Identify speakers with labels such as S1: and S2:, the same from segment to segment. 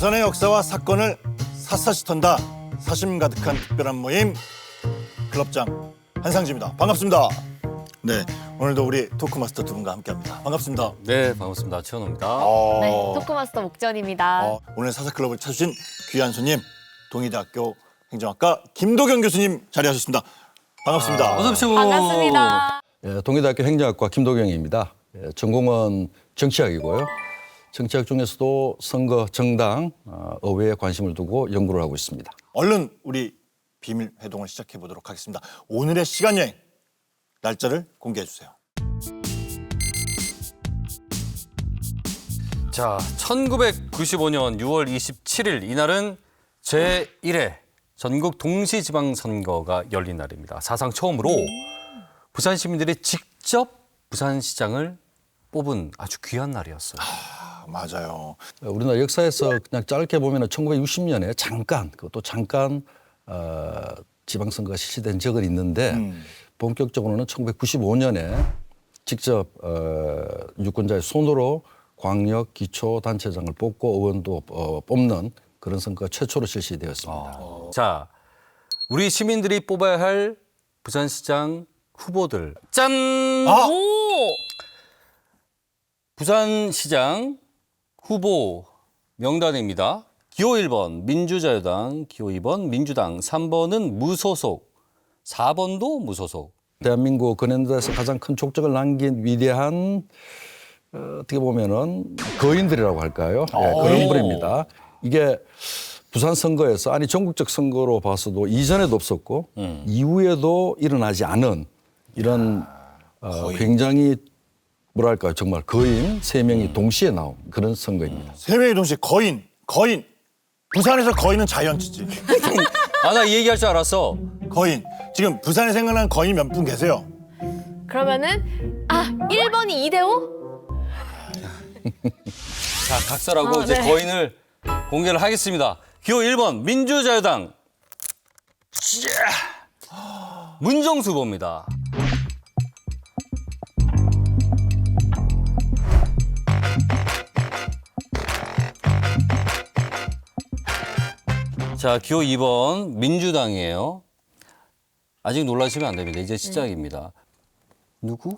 S1: 부산의 역사와 사건을 샅샅이 턴다. 사심 가득한 특별한 모임 클럽장 한상지입니다. 반갑습니다. 네, 오늘도 우리 토크마스터 두 분과 함께합니다. 반갑습니다.
S2: 네, 반갑습니다. 최현우입니다.
S3: 네, 토크마스터 목전입니다.
S1: 오늘 사사클럽을 찾으신 귀한 손님 동의대학교 행정학과 김도경 교수님 자리하셨습니다. 반갑습니다.
S2: 어서 오십시오.
S3: 반갑습니다.
S4: 예, 동의대학교 행정학과 김도경입니다. 예, 전공은 정치학이고요. 정치학 중에서도 선거, 정당, 의회에 관심을 두고 연구를 하고 있습니다.
S1: 얼른 우리 비밀 회동을 시작해 보도록 하겠습니다. 오늘의 시간 여행 날짜를 공개해 주세요.
S2: 자, 1995년 6월 27일 이날은 제1회 전국 동시지방선거가 열린 날입니다. 사상 처음으로 부산 시민들이 직접 부산시장을 뽑은 아주 귀한 날이었어요.
S1: 맞아요.
S4: 우리나라 역사에서 그냥 짧게 보면 1960년에 잠깐, 그것도 잠깐 지방선거가 실시된 적은 있는데 본격적으로는 1995년에 직접 유권자의 손으로 광역 기초단체장을 뽑고 의원도 뽑는 그런 선거가 최초로 실시되었습니다.
S2: 자, 우리 시민들이 뽑아야 할 부산시장 후보들. 짠!
S3: 오!
S2: 부산시장 후보 명단입니다. 기호 1번 민주자유당, 기호 2번 민주당, 3번은 무소속, 4번도 무소속.
S4: 대한민국 근현대에서 가장 큰 족적을 남긴 위대한 어떻게 보면은 거인들이라고 할까요? 예, 그런 분입니다. 이게 부산 선거에서 아니 전국적 선거로 봐서도 이전에도 없었고 이후에도 일어나지 않은 이런 굉장히 뭐랄까요? 정말 거인 세 명이 동시에 나온 그런 선거입니다.
S1: 세 명이 동시에 거인. 부산에서 거인은 자이언츠지.
S2: 아, 나 이 얘기할 줄 알았어.
S1: 거인. 지금 부산에 생각나는 거인 몇 분 계세요?
S3: 그러면은 1번이 이대호?
S2: 자, 각설하고 이제
S3: 네.
S2: 거인을 공개를 하겠습니다. 기호 1번 민주자유당. 문정수 후보입니다. 자, 기호 2번 민주당이에요. 아직 놀라시면 안 됩니다. 이제 시작입니다. 누구?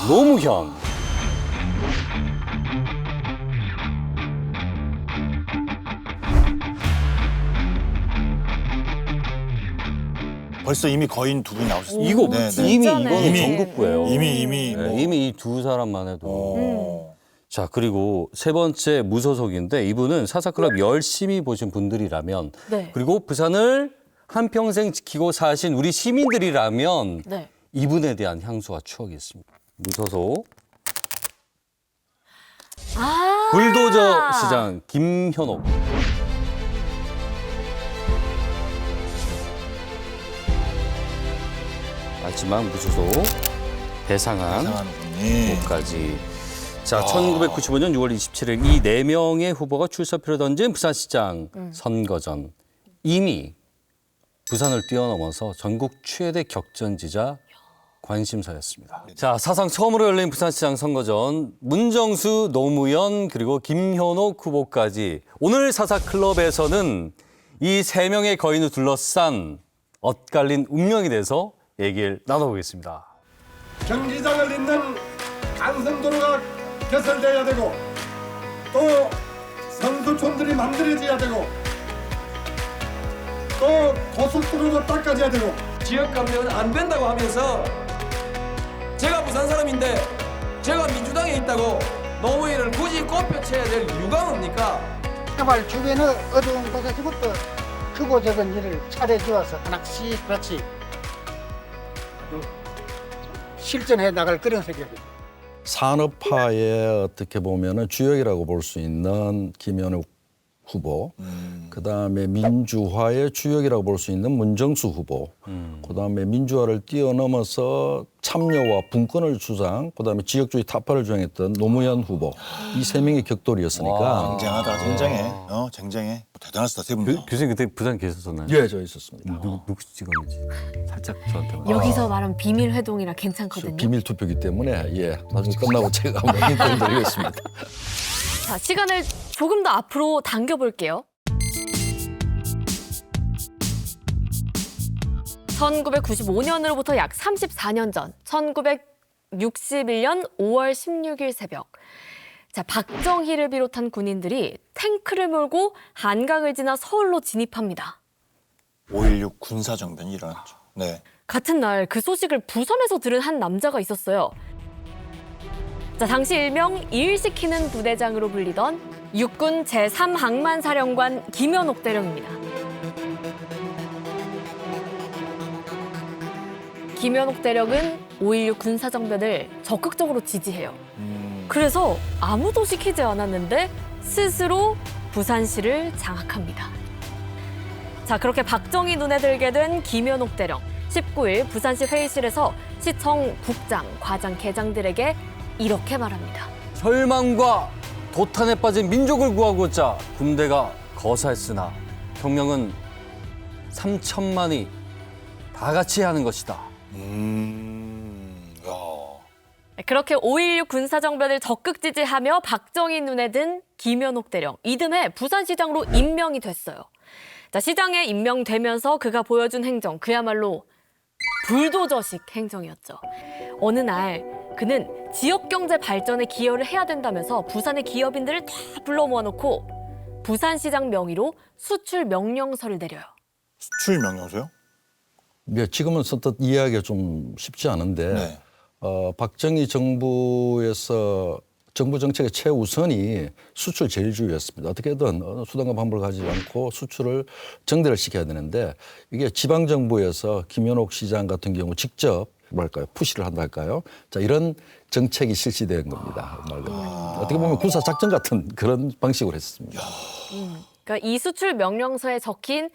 S2: 노무현.
S1: 벌써 이미 거인 두 분이 나오셨습니다.
S2: 이거
S1: 네, 네.
S2: 이미
S3: 진짜네.
S2: 이거는
S1: 이미.
S2: 전국구예요.
S1: 이미
S2: 네, 이미 이 두 사람만 해도.
S1: 어.
S2: 자, 그리고 세 번째 무소속인데 이분은 사사클럽 열심히 보신 분들이라면
S3: 네.
S2: 그리고 부산을 한평생 지키고 사신 우리 시민들이라면
S3: 네.
S2: 이분에 대한 향수와 추억이 있습니다. 무소속 불도저 시장 김현옥. 마지막 무소속 배상한
S1: 이상한 분이.
S2: 까지. 자, 1995년 6월 27일 이 네 명의 후보가 출사표를 던진 부산시장 선거전. 이미 부산을 뛰어넘어서 전국 최대 격전지자 관심사였습니다. 자, 사상 처음으로 열린 부산시장 선거전 문정수, 노무현 그리고 김현옥 후보까지 오늘 사사클럽에서는 이 세 명의 거인을 둘러싼 엇갈린 운명에 대해서 얘기를 나눠보겠습니다.
S5: 경기장을 잇는 간선도로가 개설돼야 되고 또 선수촌들이 만들어져야 되고 또 고속도로도 닦아져야 되고
S6: 지역 감정은 안 된다고 하면서 제가 부산 사람인데 제가 민주당에 있다고 노무현을 굳이 꼽혀쳐야 될 이유가 뭡니까?
S7: 제발 주변의 어두운 곳에서부터 크고 작은 일을 차려주어서 하나씩 같이 실전해 나갈 그런 생각입니다.
S4: 산업화의 어떻게 보면은 주역이라고 볼 수 있는 김현욱 후보, 그다음에 민주화의 주역이라고 볼 수 있는 문정수 후보, 그다음에 민주화를 뛰어넘어서 참여와 분권을 주장, 그다음에 지역주의 타파를 주장했던 노무현 후보, 이 세 명의 격돌이었으니까.
S1: 쟁쟁하다, 쟁쟁해. 쟁쟁해. 대단하시다, 세 분.
S2: 교수님 그때 부산 계셨었나요?
S4: 예, 저 있었습니다.
S2: 누구 찍었는지 살짝 저한테.
S3: 여기서 말하면 비밀 회동이라 괜찮거든요.
S4: 비밀 투표기 때문에 나중에 끝나고 제가 한번 인터뷰 드리겠습니다.
S3: 자, 시간을 조금 더 앞으로 당겨볼게요. 1995년으로부터 약 34년 전, 1961년 5월 16일 새벽. 자, 박정희를 비롯한 군인들이 탱크를 몰고 한강을 지나 서울로 진입합니다.
S1: 5.16 군사정변이 일어났죠. 네.
S3: 같은 날 그 소식을 부산에서 들은 한 남자가 있었어요. 자, 당시 일명 일 시키는 부대장으로 불리던 육군 제3항만사령관 김연옥 대령입니다. 김연옥 대령은 5.16 군사정변을 적극적으로 지지해요. 그래서 아무도 시키지 않았는데 스스로 부산시를 장악합니다. 자, 그렇게 박정희 눈에 들게 된 김연옥 대령. 19일 부산시 회의실에서 시청, 국장, 과장, 계장들에게 이렇게 말합니다.
S2: 혈망과 도탄에 빠진 민족을 구하고자 군대가 거사했으나 평령은 3천만이 다 같이 하는 것이다.
S1: 야.
S3: 그렇게 5.16 군사정변을 적극 지지하며 박정희 눈에 든 김연옥 대령. 이듬해 부산시장으로 임명이 됐어요. 자, 시장에 임명되면서 그가 보여준 행정, 그야말로 불도저식 행정이었죠. 어느 날 그는 지역 경제 발전에 기여를 해야 된다면서 부산의 기업인들을 다 불러 모아놓고 부산시장 명의로 수출 명령서를 내려요.
S1: 수출 명령서요?
S4: 네, 지금은 선뜻 이해하기가 좀 쉽지 않은데
S1: 네.
S4: 박정희 정부에서 정부 정책의 최우선이 수출 제일주의였습니다. 어떻게든 어느 수단과 방법을 가지지 않고 수출을 정대를 시켜야 되는데 이게 지방정부에서 김연옥 시장 같은 경우 직접 뭐랄까요 푸시를 한다 할까요? 자, 이런 정책이 실시된 겁니다. 말 그대로. 어떻게 보면 군사작전 같은 그런 방식으로 했습니다.
S3: 그러니까 이 수출 명령서에 적힌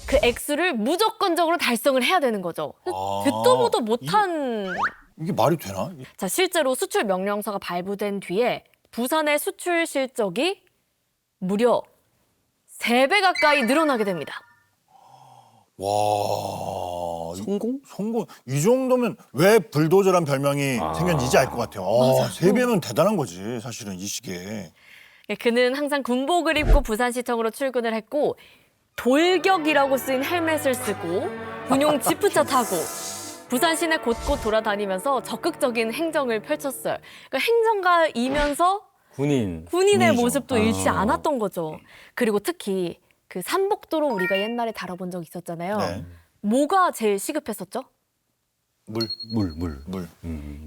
S3: 그 액수를 무조건적으로 달성을 해야 되는 거죠. 듣도 보도 못한.
S1: 이게 말이 되나?
S3: 자, 실제로 수출 명령서가 발부된 뒤에 부산의 수출 실적이 무려 3배 가까이 늘어나게 됩니다.
S1: 와.
S2: 성공?
S1: 성공. 이 정도면 왜 불도저란 별명이 생겼는지 이제 알 것 같아요. 세 배면 대단한 거지, 사실은 이 시기에.
S3: 그는 항상 군복을 입고 부산시청으로 출근을 했고 돌격이라고 쓰인 헬멧을 쓰고 군용 지프차 타고 부산 시내 곳곳 돌아다니면서 적극적인 행정을 펼쳤어요. 그러니까 행정가이면서
S2: 군인의
S3: 군인의 모습도 잃지 않았던 거죠. 그리고 특히 그 삼복도로 우리가 옛날에 다뤄본 적 있었잖아요.
S1: 네.
S3: 뭐가 제일 시급했었죠?
S1: 물.
S2: 물.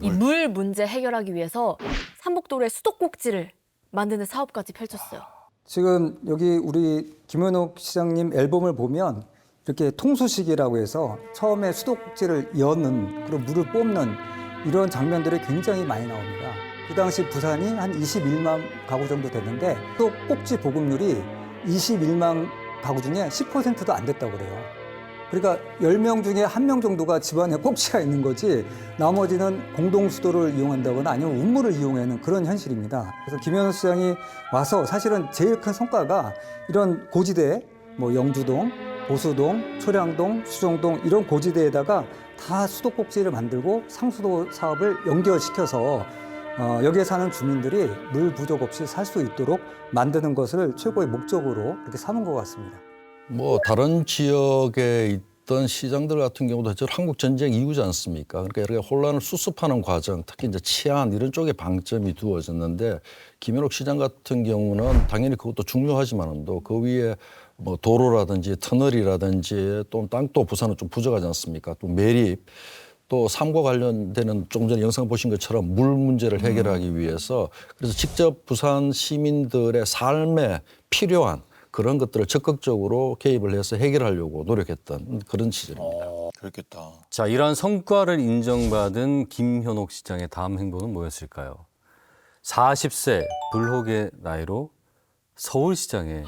S3: 이 물 문제 해결하기 위해서 삼복도로의 수도꼭지를 만드는 사업까지 펼쳤어요.
S8: 지금 여기 우리 김연옥 시장님 앨범을 보면 이렇게 통수식이라고 해서 처음에 수도꼭지를 여는 그런 물을 뽑는 이런 장면들이 굉장히 많이 나옵니다. 그 당시 부산이 한 21만 가구 정도 됐는데 수도꼭지 보급률이 21만 가구 중에 10%도 안 됐다고 그래요. 그러니까 10명 중에 1명 정도가 집안에 꼭지가 있는 거지 나머지는 공동수도를 이용한다거나 아니면 운물을 이용하는 그런 현실입니다. 그래서 김연옥 시장이 와서 사실은 제일 큰 성과가 이런 고지대, 뭐 영주동, 보수동, 초량동, 수정동 이런 고지대에다가 다 수도꼭지를 만들고 상수도 사업을 연결시켜서 여기에 사는 주민들이 물 부족 없이 살 수 있도록 만드는 것을 최고의 목적으로 이렇게 삼은 것 같습니다.
S4: 뭐 다른 지역에 있던 시장들 같은 경우도 저 한국 전쟁 이후지 않습니까? 그러니까 이렇게 혼란을 수습하는 과정, 특히 이제 치안 이런 쪽에 방점이 두어졌는데 김연옥 시장 같은 경우는 당연히 그것도 중요하지만도 그 위에 뭐 도로라든지 터널이라든지 또 땅도 부산은 좀 부족하지 않습니까? 또 매립 또 삶과 관련되는 조금 전에 영상 보신 것처럼 물 문제를 해결하기 위해서 그래서 직접 부산 시민들의 삶에 필요한 그런 것들을 적극적으로 개입을 해서 해결하려고 노력했던 그런 시절입니다.
S1: 그렇겠다.
S2: 자, 이러한 성과를 인정받은 김현옥 시장의 다음 행보는 뭐였을까요? 40세 불혹의 나이로 서울시장에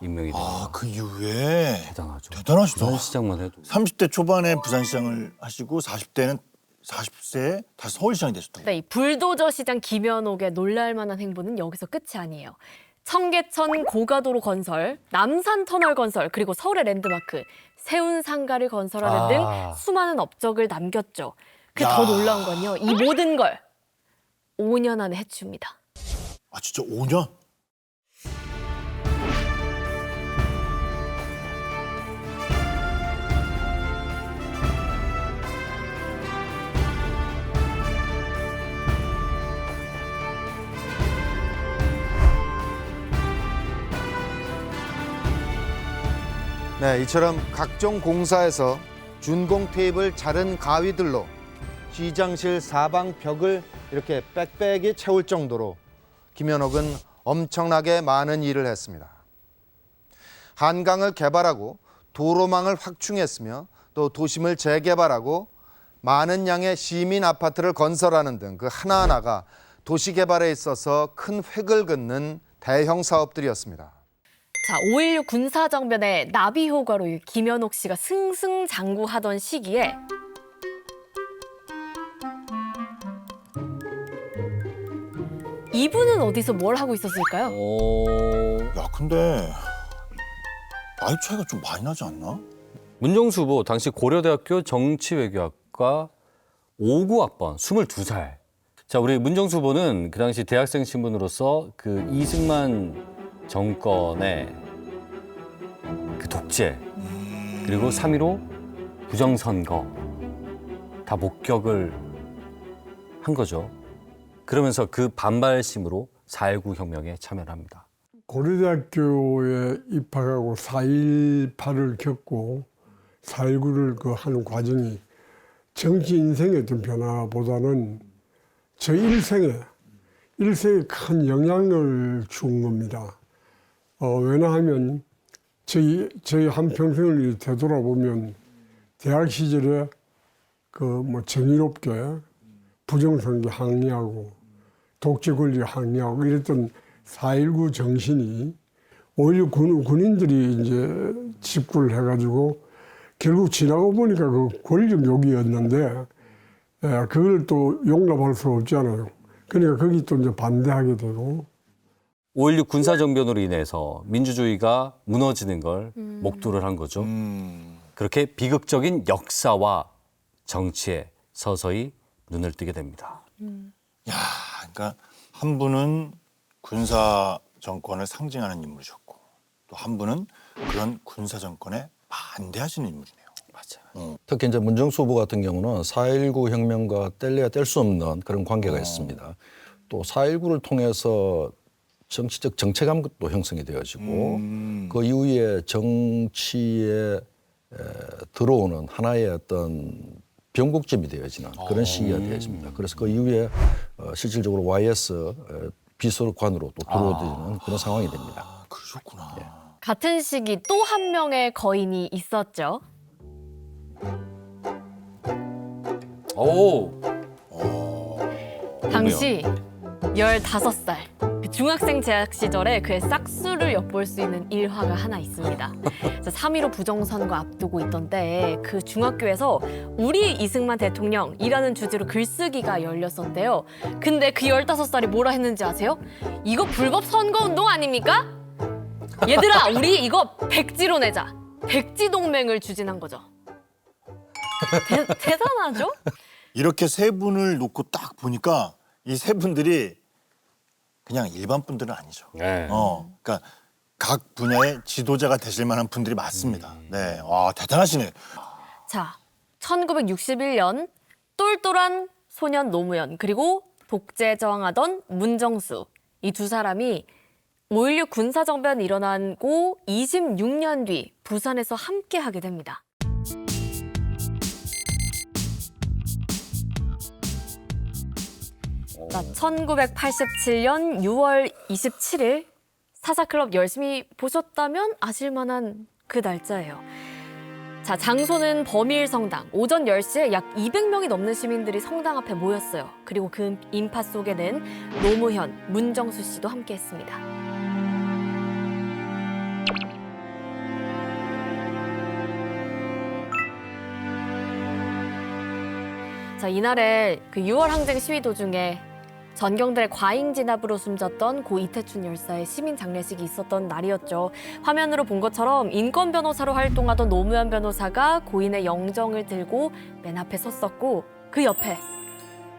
S2: 임명이 됩니다.
S1: 아, 그 이후에
S2: 대단하죠.
S1: 대단하시다.
S2: 부산시장만 해도.
S1: 30대 초반에 부산시장을 하시고 40세에 다시 서울시장이 되셨다고.
S3: 네, 이 불도저 시장 김연옥의 놀랄만한 행보는 여기서 끝이 아니에요. 청계천 고가도로 건설, 남산터널 건설, 그리고 서울의 랜드마크 세운상가를 건설하는 등 수많은 업적을 남겼죠. 그 더 놀라운 건요. 이 모든 걸 5년 안에 해치웁니다.
S1: 아, 진짜 5년?
S9: 네, 이처럼 각종 공사에서 준공 테이프를 자른 가위들로 시장실 사방 벽을 이렇게 빽빽이 채울 정도로 김연옥은 엄청나게 많은 일을 했습니다. 한강을 개발하고 도로망을 확충했으며 또 도심을 재개발하고 많은 양의 시민 아파트를 건설하는 등 그 하나하나가 도시 개발에 있어서 큰 획을 긋는 대형 사업들이었습니다.
S3: 자, 5.16 군사정변의 나비 효과로 김연옥 씨가 승승장구하던 시기에 이분은 어디서 뭘 하고 있었을까요?
S1: 야, 근데 나이 차이가 좀 많이 나지 않나?
S2: 문정수 후보 당시 고려대학교 정치외교학과 5구학번 22살. 자, 우리 문정수 후보는 그 당시 대학생 신분으로서 그 이승만 정권의 그 독재 그리고 3.15 부정선거 다 목격을 한 거죠. 그러면서 그 반발심으로 4.19 혁명에 참여를 합니다.
S5: 고려대학교에 입학하고 4.18을 겪고 4.19를 그 하는 과정이 정치 인생의 어떤 변화보다는 저 일생에 큰 영향을 준 겁니다. 왜냐하면 저희 한평생을 되돌아보면 대학 시절에 그 뭐 정의롭게 부정선거 항의하고 독재 권리 항의하고 이랬던 4.19 정신이 5.16 군인들이 이제 집구를 해가지고 결국 지나고 보니까 그 권력욕이었는데 그걸 또 용납할 수 없잖아요. 그러니까 거기 또 이제 반대하게 되고
S2: 5.16 군사정변으로 인해서 민주주의가 무너지는 걸 목도를 한 거죠. 그렇게 비극적인 역사와 정치에 서서히 눈을 뜨게 됩니다.
S1: 야, 그러니까 한 분은 군사 정권을 상징하는 인물이셨고 또 한 분은 그런 군사 정권에 반대하시는 인물이네요.
S2: 맞아요.
S4: 특히 이제 문정수 후보 같은 경우는 4.19 혁명과 뗄래야 뗄 수 없는 그런 관계가 있습니다. 또 4.19를 통해서 정치적 정체감도 형성이 되어지고 그 이후에 정치에 들어오는 하나의 어떤 변곡점이 되어지는 그런 시기가 되어집니다. 그래서 그 이후에 실질적으로 YS 비서관으로 또 들어오는 그런 상황이 됩니다.
S1: 아, 그러셨구나.
S3: 같은 시기 또 한 명의 거인이 있었죠.
S2: 오.
S3: 당시 15살 그 중학생 재학 시절에 그의 싹수를 엿볼 수 있는 일화가 하나 있습니다. 3.15 부정선거 앞두고 있던 때에 그 중학교에서 우리 이승만 대통령이라는 주제로 글쓰기가 열렸었대요. 근데 그 15살이 뭐라 했는지 아세요? 이거 불법 선거운동 아닙니까? 얘들아, 우리 이거 백지로 내자. 백지 동맹을 추진한 거죠. 대단하죠?
S1: 이렇게 세 분을 놓고 딱 보니까 이 세 분들이 그냥 일반 분들은 아니죠.
S2: 네.
S1: 그러니까 각 분야의 지도자가 되실 만한 분들이 많습니다. 네, 와 대단하시네.
S3: 자, 1961년 똘똘한 소년 노무현 그리고 독재 저항하던 문정수 이 두 사람이 5.16 군사정변이 일어나고 26년 뒤 부산에서 함께하게 됩니다. 자, 1987년 6월 27일 사사클럽 열심히 보셨다면 아실만한 그 날짜예요. 자, 장소는 범일성당. 오전 10시에 약 200명이 넘는 시민들이 성당 앞에 모였어요. 그리고 그 인파 속에는 노무현, 문정수 씨도 함께했습니다. 자, 이날에 그 6월 항쟁 시위 도중에 전경들의 과잉 진압으로 숨졌던 고 이태춘 열사의 시민 장례식이 있었던 날이었죠. 화면으로 본 것처럼 인권 변호사로 활동하던 노무현 변호사가 고인의 영정을 들고 맨 앞에 섰었고 그 옆에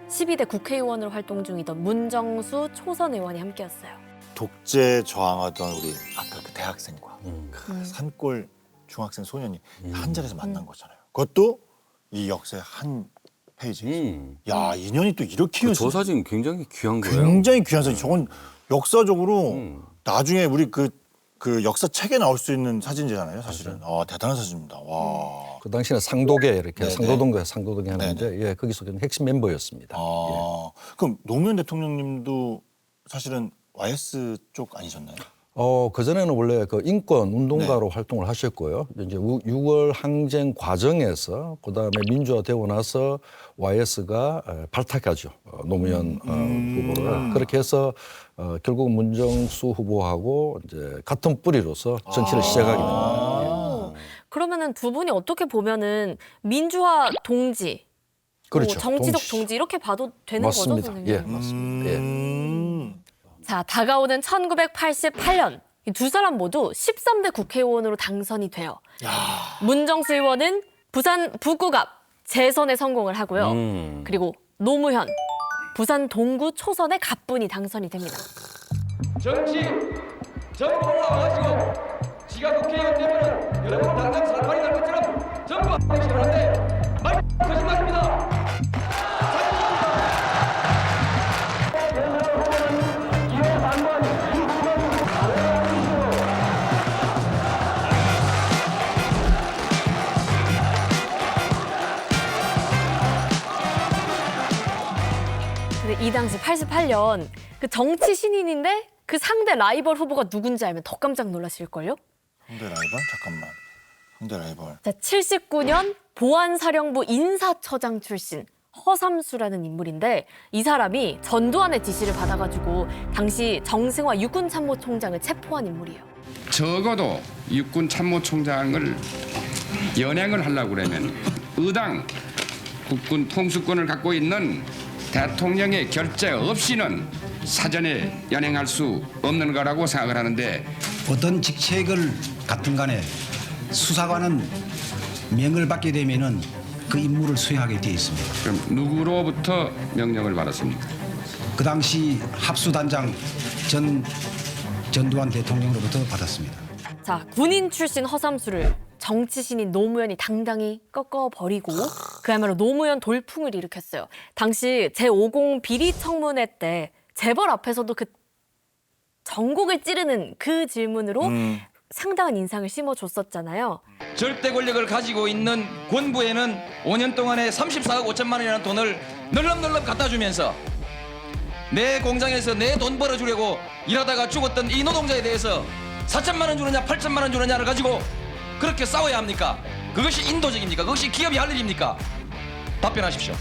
S3: 12대 국회의원으로 활동 중이던 문정수 초선 의원이 함께였어요.
S1: 독재 저항하던 우리 아까 그 대학생과 그 산골 중학생 소년이 한 자리에서 만난 거잖아요. 그것도 이 역사의 한 페이지. 야, 인연이 또 이렇게
S2: 그 저 사진 굉장히 귀한 거예요.
S1: 굉장히 귀한 사진. 저건 역사적으로 나중에 우리 그 역사 책에 나올 수 있는 사진이잖아요, 사실은. 대단한 사진입니다. 와.
S4: 그 당시에 상도계 이렇게
S1: 네네.
S4: 상도동에 하는데 예, 거기서 그냥 핵심 멤버였습니다.
S1: 그럼 노무현 대통령님도 사실은 YS 쪽 아니셨나요?
S4: 그전에는 원래 그 인권 운동가로
S1: 네.
S4: 활동을 하셨고요. 이제 6월 항쟁 과정에서 그다음에 민주화되고 나서 YS가 발탁하죠. 노무현 후보를. 그렇게 해서 결국 문정수 후보하고 이제 같은 뿌리로서 정치를 시작하게 됩니다.
S3: 그러면은 두 분이 어떻게 보면은 민주화 동지,
S4: 그렇죠.
S3: 정치적 동지 이렇게 봐도 되는 거죠,
S4: 맞습니다.
S3: 선생님?
S4: 예, 맞습니다. 예.
S3: 자, 다가오는 1988년 이 두 사람 모두 13대 국회의원으로 당선이 돼요. 문정수 의원은 부산 북구 앞 재선에 성공을 하고요. 그리고 노무현 부산 동구 초선에 가뿐히 당선이 됩니다.
S6: 정치 전부 올라와가지고 지가 국회의원 되면은 여러분 당장 살팔이 날 것처럼 전부 하시면 안 돼. 말 거짓말입니다.
S3: 근데 이 당시 88년 그 정치 신인인데 그 상대 라이벌 후보가 누군지 알면 더 깜짝 놀라실걸요?
S1: 상대 라이벌? 잠깐만. 상대 라이벌.
S3: 자, 79년 보안사령부 인사처장 출신 허삼수라는 인물인데 이 사람이 전두환의 지시를 받아가지고 당시 정승화 육군참모총장을 체포한 인물이에요.
S10: 적어도 육군 참모총장을 연행을 하려고 그러면 의당 국군 통수권을 갖고 있는 대통령의 결재 없이는 사전에 연행할 수 없는 거라고 생각을 하는데,
S11: 어떤 직책을 갖든 간에 수사관은 명을 받게 되면은 그 임무를 수행하게 돼 있습니다.
S10: 그럼 누구로부터 명령을 받았습니까?
S11: 그 당시 합수단장 전두환 대통령으로부터 받았습니다.
S3: 자, 군인 출신 허삼수를 정치 신인 노무현이 당당히 꺾어버리고 그야말로 노무현 돌풍을 일으켰어요. 당시 제50 비리청문회 때 재벌 앞에서도 그 전곡을 찌르는 그 질문으로 상당한 인상을 심어줬었잖아요.
S6: 절대 권력을 가지고 있는 권부에는 5년 동안에 34억 5천만 원이라는 돈을 널렁널렁 갖다 주면서 내 공장에서 내 돈 벌어주려고 일하다가 죽었던 이 노동자에 대해서 4천만 원 주느냐 8천만 원 주느냐를 가지고 그렇게 싸워야 합니까? 그것이 인도적입니까? 그것이 기업이 할 일입니까? 답변하십시오.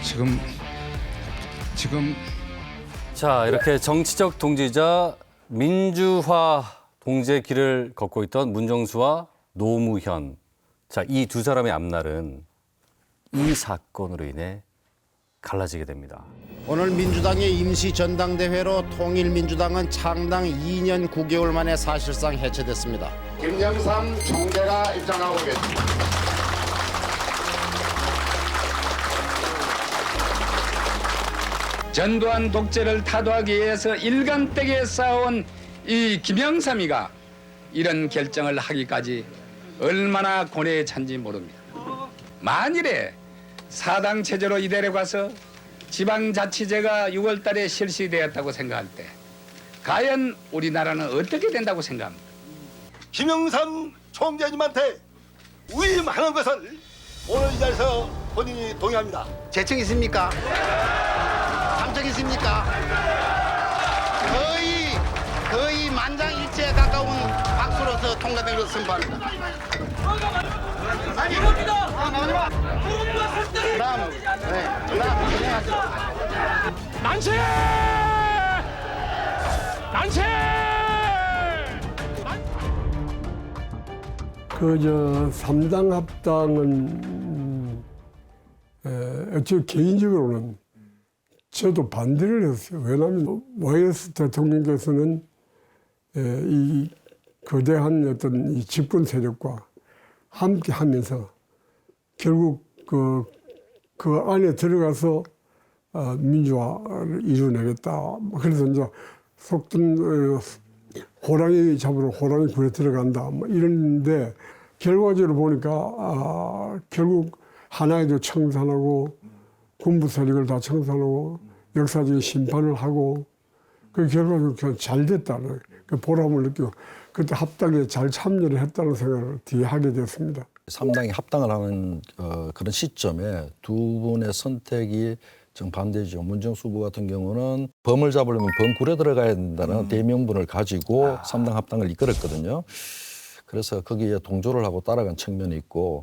S10: 지금
S2: 자, 이렇게 정치적 동지자 민주화 동지의 길을 걷고 있던 문정수와 노무현. 자, 이 두 사람의 앞날은 이 사건으로 인해 갈라지게 됩니다.
S9: 오늘 민주당의 임시 전당대회로 통일민주당은 창당 2년 9개월 만에 사실상 해체됐습니다.
S12: 김영삼 총재가 입장하고 계십니다.
S10: 전두환 독재를 타도하기 위해서 일관되게 싸운 이 김영삼이가 이런 결정을 하기까지 얼마나 고뇌에 찬지 모릅니다. 만일에 사당 체제로 이대로 가서 지방자치제가 6월 달에 실시되었다고 생각할 때 과연 우리나라는 어떻게 된다고 생각합니까?
S12: 김영삼 총재님한테 위임하는 것을 오늘 이 자리에서 본인이 동의합니다.
S9: 재청 있습니까? 감청 있습니까? 거의 만장일치에 가까운 박수로서 통과된 것을 선포합니다.
S12: 만세! 만세!
S5: 삼당 합당은 어째 개인적으로는 저도 반대를 했어요. 왜냐하면 YS 대통령께서는 이 거대한 어떤 이 집권 세력과 함께 하면서 결국 그 안에 들어가서 민주화를 이루어내겠다. 그래서 이제 속된 호랑이 잡으러 호랑이 굴에 들어간다. 뭐 이런데 결과적으로 보니까 결국 하나에도 청산하고 군부 세력을 다 청산하고 역사적인 심판을 하고 그 결과적으로 잘 됐다는 그 보람을 느끼고 그때 합당에 잘 참여를 했다는 생각을 뒤에 하게 됐습니다.
S4: 3당이 합당을 하는 그런 시점에 두 분의 선택이 정반대죠. 문정수 후보 같은 경우는 범을 잡으려면 범굴에 들어가야 된다는 대명분을 가지고 3당 합당을 이끌었거든요. 그래서 거기에 동조를 하고 따라간 측면이 있고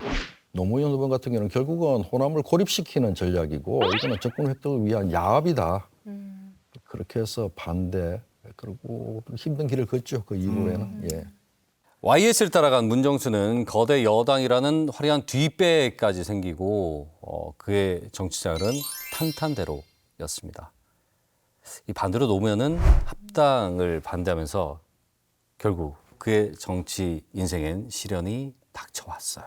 S4: 노무현 후보 같은 경우는 결국은 호남을 고립시키는 전략이고 이거는 정권 획득을 위한 야합이다. 그렇게 해서 반대. 그리고 힘든 길을 걷죠. 그 이후에는. 예.
S2: YS를 따라간 문정수는 거대 여당이라는 화려한 뒷배까지 생기고 그의 정치자율은 탄탄대로였습니다. 이 반대로 노무현은 합당을 반대하면서 결국 그의 정치 인생엔 시련이 닥쳐왔어요.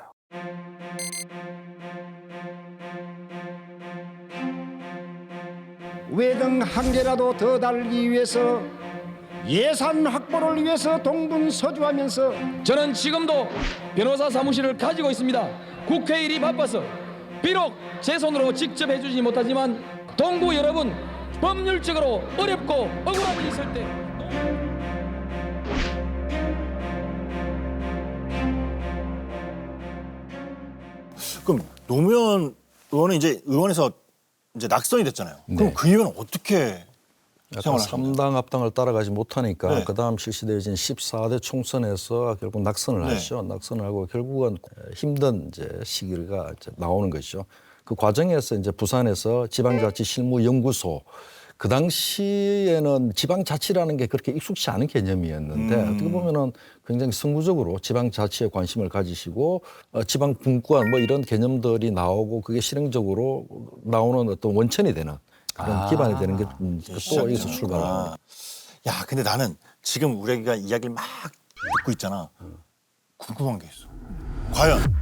S11: 외등 한 개라도 더 달기 위해서 예산 확보를 위해서 동분서주하면서
S6: 저는 지금도 변호사 사무실을 가지고 있습니다. 국회 일이 바빠서 비록 제 손으로 직접 해주지 못하지만 동구 여러분 법률적으로 어렵고 억울한 일이 있을 때
S1: 그럼 노무현 의원은 이제 의원에서 이제 낙선이 됐잖아요. 그럼
S4: 네.
S1: 그 이후에는 어떻게
S4: 약간
S1: 생활하셨나요?
S4: 3당 합당을 따라가지 못하니까
S1: 네.
S4: 그다음 실시되어진 14대 총선에서 결국 낙선을
S1: 네.
S4: 하죠. 낙선을 하고 결국은 힘든 이제 시기가 이제 나오는 것이죠. 그 과정에서 이제 부산에서 지방자치실무연구소 그 당시에는 지방자치라는 게 그렇게 익숙치 않은 개념이었는데 어떻게 보면은 굉장히 선구적으로 지방자치에 관심을 가지시고 지방분권 뭐 이런 개념들이 나오고 그게 실행적으로 나오는 어떤 원천이 되는 그런 기반이 되는 게 또 여기서 출발합니다.
S1: 야, 근데 나는 지금 우리가 이야기를 막 듣고 있잖아. 궁금한 게 있어. 과연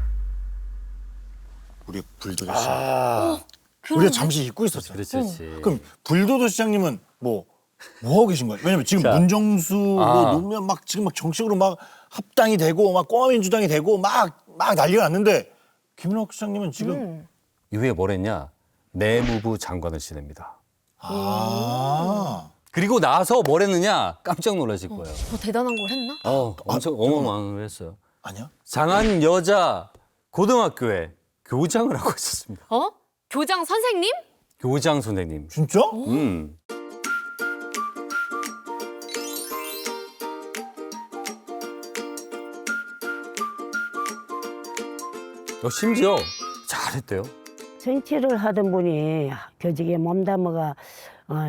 S1: 우리 불도저 시장 우리가 잠시 잊고 있었잖아.
S2: 그렇지.
S1: 그럼 불도저 시장님은 뭐 하고 계신 거예요? 왜냐면 지금
S2: 자.
S1: 문정수 뭐 노무현 막 지금 막 정식으로 막 합당이 되고 막 꼬마민주당이 되고 막 난리가 났는데 김은옥 시장님은 지금
S2: 이후에 뭘 했냐? 내무부 장관을 지냅니다. 그리고 나서 뭘 했느냐? 깜짝 놀라실 거예요.
S3: 뭐 대단한 걸 했나?
S2: 엄청 어마어마한 걸 했어요.
S1: 아니야?
S2: 장안 여자 고등학교에 교장을 하고 있었습니다.
S3: 교장 선생님?
S2: 교장 선생님.
S1: 진짜?
S2: 심지어 잘했대요.
S13: 정치를 하던 분이 교직에 몸담아가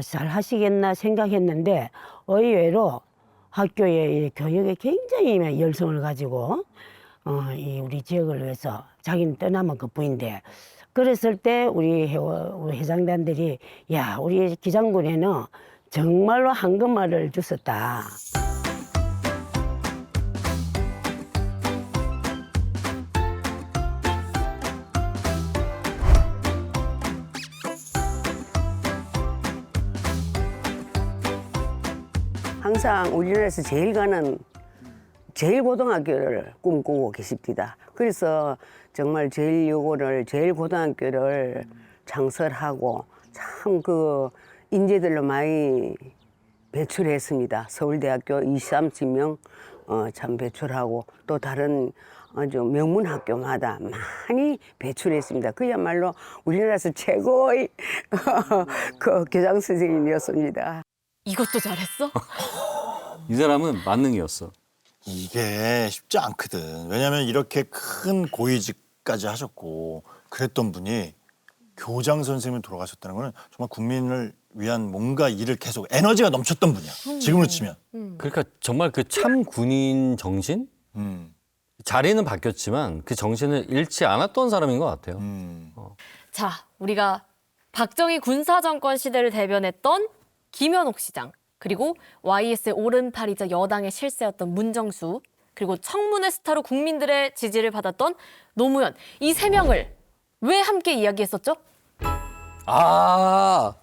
S13: 잘 하시겠나 생각했는데 의외로 학교의 교육에 굉장히 열성을 가지고 이 우리 지역을 위해서 자기는 떠나면 그뿐인데 그랬을 때 우리 회장단들이 야 우리 기장군에는 정말로 황금알을 주셨다. 항상 우리나라에서 제일 고등학교를 꿈꾸고 계십니다. 그래서 정말 제일 고등학교를 창설하고 참 그 인재들로 많이 배출했습니다. 서울대학교 20-30명 참 배출하고 또 다른 아주 명문 학교마다 많이 배출했습니다. 그야말로 우리나라에서 최고의 그 교장 선생님이었습니다.
S3: 이것도 잘했어?
S2: 이 사람은 만능이었어.
S1: 이게 쉽지 않거든. 왜냐하면 이렇게 큰 고위직까지 하셨고 그랬던 분이 교장 선생님이 돌아가셨다는 거는 정말 국민을 위한 뭔가 일을 계속 에너지가 넘쳤던 분이야. 지금으로 치면.
S2: 그러니까 정말 그 참 군인 정신? 자리는 바뀌었지만 그 정신을 잃지 않았던 사람인 것 같아요.
S3: 자, 우리가 박정희 군사정권 시대를 대변했던 김현옥 시장, 그리고 YS의 오른팔이자 여당의 실세였던 문정수, 그리고 청문회 스타로 국민들의 지지를 받았던 노무현, 이 세 명을 왜 함께 이야기했었죠?
S2: 아,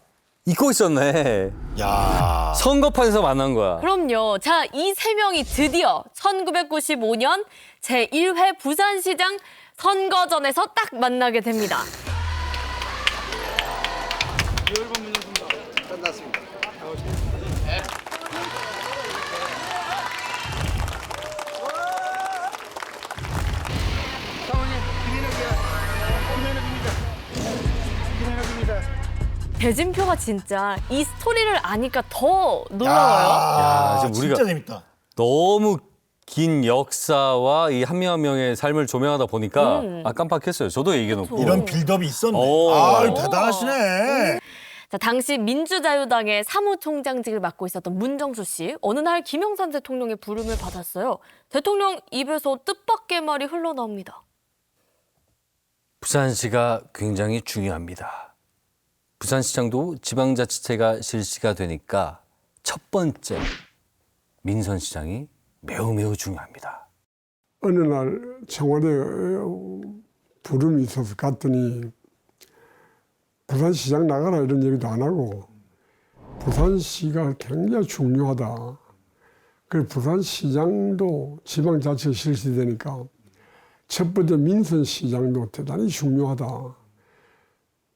S2: 잊고 있었네.
S1: 야.
S2: 선거판에서 만난 거야.
S3: 그럼요. 자, 이 세 명이 드디어 1995년 제1회 부산시장 선거전에서 딱 만나게 됩니다.
S9: 끝났습니다.
S3: 대진표가 진짜 이 스토리를 아니까 더 놀라워요.
S2: 야, 지금 우리가
S1: 진짜 재밌다.
S2: 너무 긴 역사와 이 한 명 한 명의 삶을 조명하다 보니까 깜빡했어요. 저도 얘기해놓고.
S1: 이런 빌드업이 있었네.
S2: 오.
S1: 아, 대단하시네.
S3: 자, 당시 민주자유당의 사무총장직을 맡고 있었던 문정수 씨, 어느 날 김영삼 대통령의 부름을 받았어요. 대통령 입에서 뜻밖의 말이 흘러나옵니다.
S2: 부산시가 굉장히 중요합니다. 부산시장도 지방자치제가 실시가 되니까 첫 번째 민선시장이 매우 중요합니다.
S5: 어느 날 청와대에 부름이 있어서 갔더니 부산시장 나가라 이런 얘기도 안 하고 부산시가 굉장히 중요하다. 그래서 부산시장도 지방자치가 실시되니까 첫 번째 민선시장도 대단히 중요하다.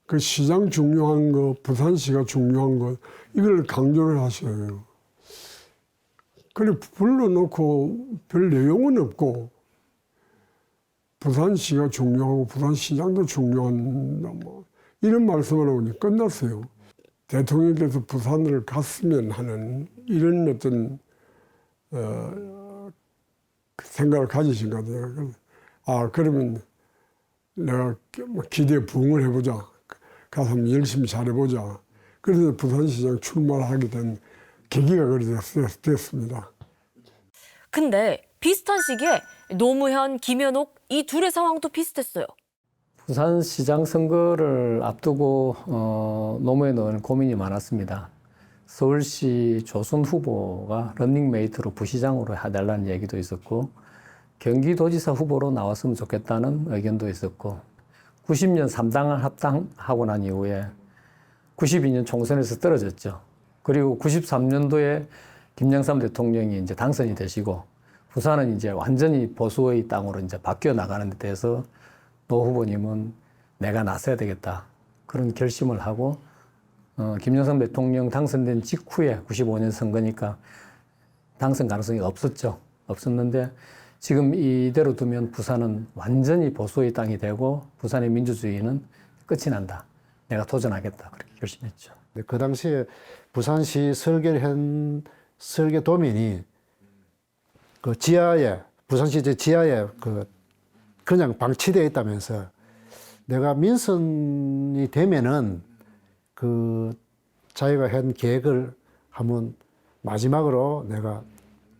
S5: 그 시장 중요한 거, 부산시가 중요한 거 이걸 강조를 하셔요. 그래 불러놓고 별 내용은 없고 부산시가 중요하고 부산시장도 중요한 뭐 이런 말씀을 하고 이제 끝났어요. 대통령께서 부산을 갔으면 하는 이런 어떤 생각을 가지신 것 같아요. 아 그러면 내가 기대에 부응을 해보자. 가서 한번 열심히 잘해보자. 그래서 부산시장 출마를 하게 된 계기가 됐습니다.
S3: 근데 비슷한 시기에 노무현, 김현옥 이 둘의 상황도 비슷했어요.
S14: 부산시장 선거를 앞두고 노무현은 고민이 많았습니다. 서울시 조순 후보가 런닝메이트로 부시장으로 해달라는 얘기도 있었고 경기도지사 후보로 나왔으면 좋겠다는 의견도 있었고 90년 3당을 합당하고 난 이후에 92년 총선에서 떨어졌죠. 그리고 93년도에 김영삼 대통령이 이제 당선이 되시고 부산은 이제 완전히 보수의 땅으로 이제 바뀌어 나가는 데 대해서 노 후보님은 내가 나서야 되겠다. 그런 결심을 하고 김영삼 대통령 당선된 직후에 95년 선거니까 당선 가능성이 없었죠. 없었는데 지금 이대로 두면 부산은 완전히 보수의 땅이 되고 부산의 민주주의는 끝이 난다. 내가 도전하겠다. 그렇게 결심했죠.
S9: 그 당시에 부산시 설계도면이 그 지하에 부산시 지하에 그냥 방치되어 있다면서 내가 민선이 되면은 그 자기가 한 계획을 한번 마지막으로 내가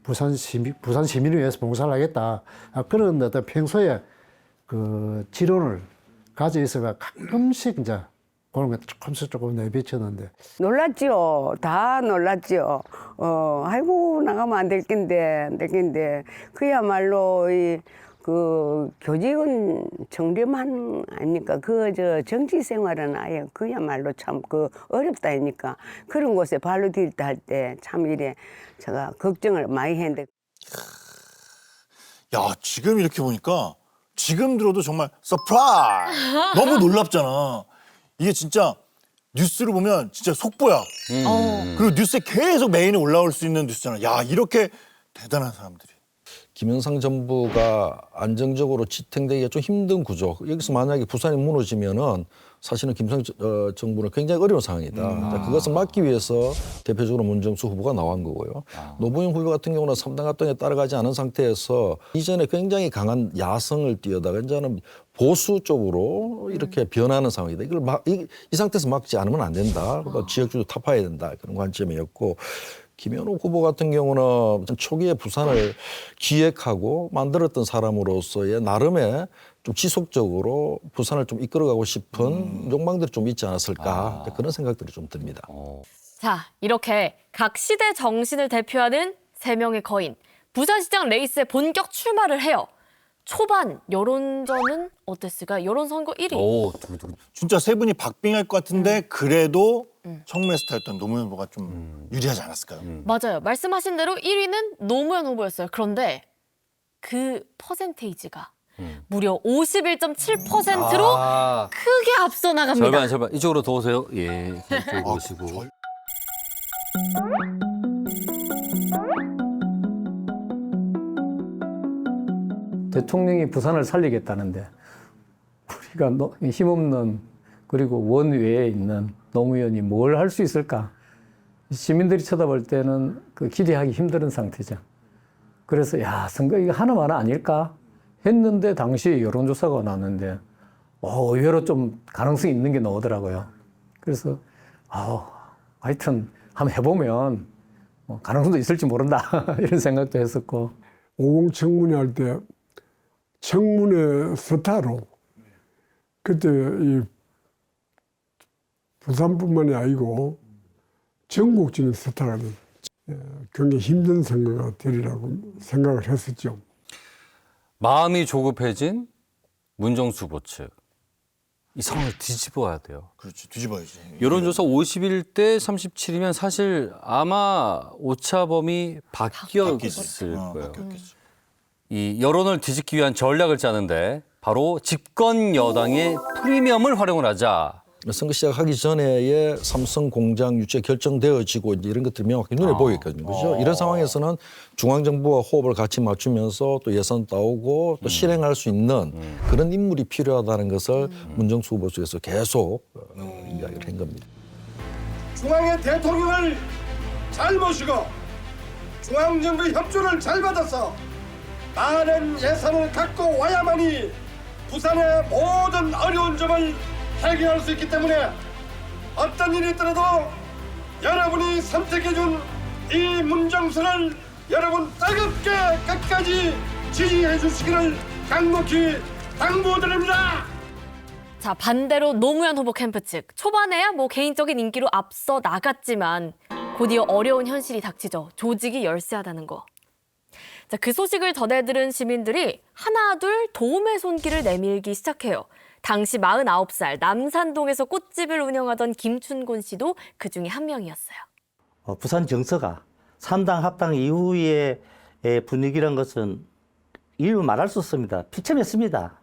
S9: 부산 시민을 위해서 봉사를 하겠다. 그런 어떤 평소에 그 지론을 가지고 있어가 가끔씩 이제 그런 거 조금 내비쳤는데.
S13: 놀랐죠. 다 놀랐죠. 아이고 나가면 안 될 텐데 그야말로 그 교직은 정렴한 아닙니까? 정치 생활은 아예 그야말로 참 어렵다 하니까 그런 곳에 발로 디딜 때 할 때 참 이래 제가 걱정을 많이 했는데.
S1: 야, 지금 이렇게 보니까 지금 들어도 정말 서프라이즈! 너무 놀랍잖아. 이게 진짜 뉴스를 보면 진짜 속보야. 그리고 뉴스에 계속 메인에 올라올 수 있는 뉴스잖아. 야, 이렇게 대단한 사람들이.
S4: 김영삼 정부가 안정적으로 지탱되기가 좀 힘든 구조. 여기서 만약에 부산이 무너지면은 사실은 김영삼 정부는 굉장히 어려운 상황이다. 그것을 막기 위해서 대표적으로 문정수 후보가 나온 거고요. 노무현 후보 같은 경우는 3당 합당에 따라가지 않은 상태에서 이전에 굉장히 강한 야성을 띄어다가 이제는 보수 쪽으로 이렇게 변하는 상황이다. 이걸 이 상태에서 막지 않으면 안 된다. 지역주도 타파해야 된다. 그런 관점이었고 김현욱 후보 같은 경우는 초기에 부산을 기획하고 만들었던 사람으로서의 나름의 좀 지속적으로 부산을 좀 이끌어가고 싶은 욕망들이 좀 있지 않았을까 그런 생각들이 좀 듭니다.
S3: 자, 이렇게 각 시대 정신을 대표하는 3명의 거인. 부산시장 레이스에 본격 출마를 해요. 초반 여론전은 어땠을까? 여론선거 1위.
S2: 오,
S1: 진짜 세 분이 박빙할 것 같은데 그래도 청문회 스타였던 노무현 후보가 좀 유리하지 않았을까요?
S3: 맞아요. 말씀하신 대로 1위는 노무현 후보였어요. 그런데 그 퍼센테이지가 무려 51.7%로 크게 앞서 나갑니다.
S2: 절반. 이쪽으로 더 오세요. 예, 이쪽으로 오시고.
S14: 대통령이 부산을 살리겠다는데 우리가 힘없는 그리고 원외에 있는 노무현이 뭘 할 수 있을까? 시민들이 쳐다볼 때는 그 기대하기 힘든 상태죠. 그래서 야, 선거 이거 하나만 아닐까 했는데 당시 여론조사가 나왔는데 의외로 좀 가능성이 있는 게 나오더라고요. 그래서 하여튼 한번 해보면 가능성도 있을지 모른다 이런 생각도 했었고.
S5: 50 청문회 할 때 청문회 스타로 그때 이 부산뿐만이 아니고 전국적인 스타가 굉장히 힘든 선거가 되리라고 생각을 했었죠.
S2: 마음이 조급해진 문정수 후보 측. 이 상황을 뒤집어야 돼요.
S1: 그렇지, 뒤집어야지.
S2: 여론조사 51대 37이면 사실 아마 오차범위 바뀌었을 거예요. 이 여론을 뒤집기 위한 전략을 짜는데 바로 집권 여당의 프리미엄을 활용을 하자.
S4: 선거 시작하기 전에의 삼성 공장 유치가 결정되어지고 이제 이런 것들이 명확히 눈에 보이거든요. 그렇죠? 이런 상황에서는 중앙정부와 호흡을 같이 맞추면서 또 예산 따오고 또 실행할 수 있는 그런 인물이 필요하다는 것을 문정수 후보 쪽에서 계속 이야기를 한 겁니다.
S12: 중앙의 대통령을 잘 모시고 중앙정부의 협조를 잘 받아서 많은 예산을 갖고 와야만이 부산의 모든 어려운 점을 해결할 수 있기 때문에 어떤 일이 있더라도 여러분이 선택해준 이 문정수를 여러분 뜨겁게 끝까지 지지해 주시기를 강력히 당부드립니다.
S3: 자, 반대로 노무현 후보 캠프 측. 초반에야 개인적인 인기로 앞서 나갔지만 곧이어 어려운 현실이 닥치죠. 조직이 열세하다는 거. 자, 그 소식을 전해들은 시민들이 하나둘 도움의 손길을 내밀기 시작해요. 당시 49살 남산동에서 꽃집을 운영하던 김춘곤 씨도 그 중에 한 명이었어요.
S15: 부산 정서가 3당 합당 이후의 분위기란 것은 일부 말할 수 없습니다. 비참했습니다.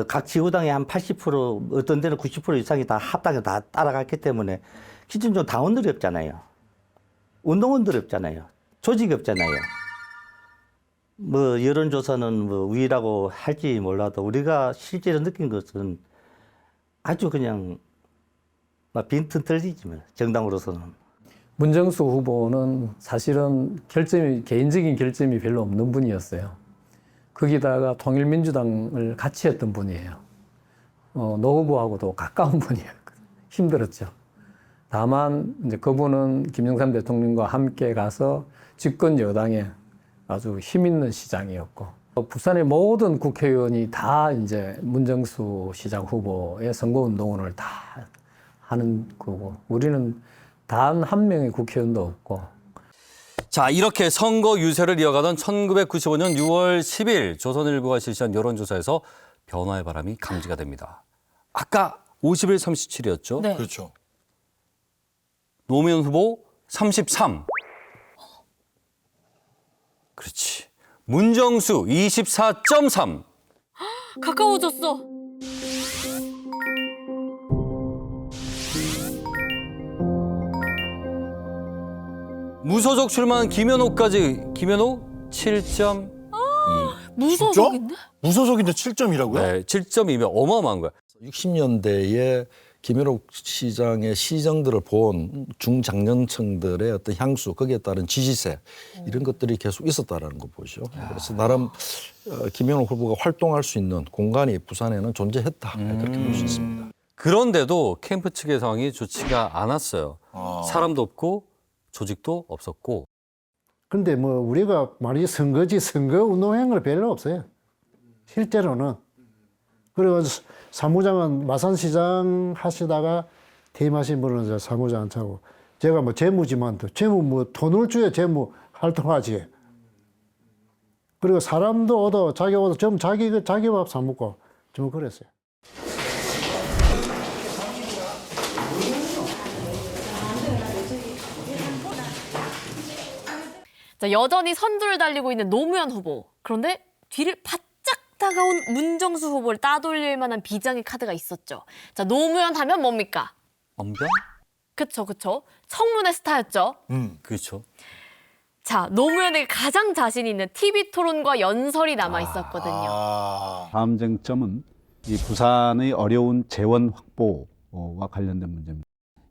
S15: 각 지구당의 한 80%, 어떤 데는 90% 이상이 다 합당에 다 따라갔기 때문에 기존 당원들이 없잖아요. 운동원들이 없잖아요. 조직이 없잖아요. 여론조사는 우위라고 할지 몰라도 우리가 실제로 느낀 것은 아주 그냥 빈틈 털리지만 정당으로서는.
S14: 문정수 후보는 사실은 개인적인 결점이 별로 없는 분이었어요. 거기다가 통일민주당을 같이 했던 분이에요. 노 후보하고도 가까운 분이에요. 힘들었죠. 다만 이제 그분은 김영삼 대통령과 함께 가서 집권 여당에 아주 힘 있는 시장이었고, 부산의 모든 국회의원이 다 이제 문정수 시장 후보의 선거운동을 다 하는 거고, 우리는 단 한 명의 국회의원도 없고.
S2: 자, 이렇게 선거 유세를 이어가던 1995년 6월 10일 조선일보가 실시한 여론조사에서 변화의 바람이 감지가 됩니다. 아까 51, 37이었죠?
S3: 네.
S1: 그렇죠.
S2: 노무현 후보 33. 그렇지. 문정수 24.3.
S3: 가까워졌어.
S2: 무소속 출마한 김현옥까지. 김현옥 7.2.
S3: 무소속인데?
S1: 무소속인데 7점이라고요?
S2: 네, 7.2면 어마어마한 거야.
S4: 60년대에 김현옥 시장의 시정들을 본 중장년층들의 어떤 향수, 거기에 따른 지지세 이런 것들이 계속 있었다라는 거 보죠. 그래서 나름 김현옥 후보가 활동할 수 있는 공간이 부산에는 존재했다 그렇게 볼 수 있습니다.
S2: 그런데도 캠프 측의 상황이 좋지가 않았어요. 사람도 없고 조직도 없었고.
S16: 근데 뭐 우리가 말이 선거지 선거 운동한 걸 별로 없어요. 실제로는. 그리고 사무장은 마산시장 하시다가 퇴임하신 분은 이제 사무장 안 차고 제가 뭐 재무지만 재무 뭐 돈을 줘야 재무 활동하지. 그리고 사람도 얻어 자기 얻어 좀 자기 밥 사 먹고 좀 그랬어요.
S3: 자, 여전히 선두를 달리고 있는 노무현 후보. 그런데 뒤를 바짝 다가온 문정수 후보를 따돌릴 만한 비장의 카드가 있었죠. 자, 노무현 하면 뭡니까?
S2: 언변?
S3: 그쵸. 청문회 스타였죠.
S2: 그렇죠.
S3: 자, 노무현에게 가장 자신 있는 TV 토론과 연설이 남아 있었거든요.
S17: 다음 쟁점은 이 부산의 어려운 재원 확보와 관련된 문제입니다.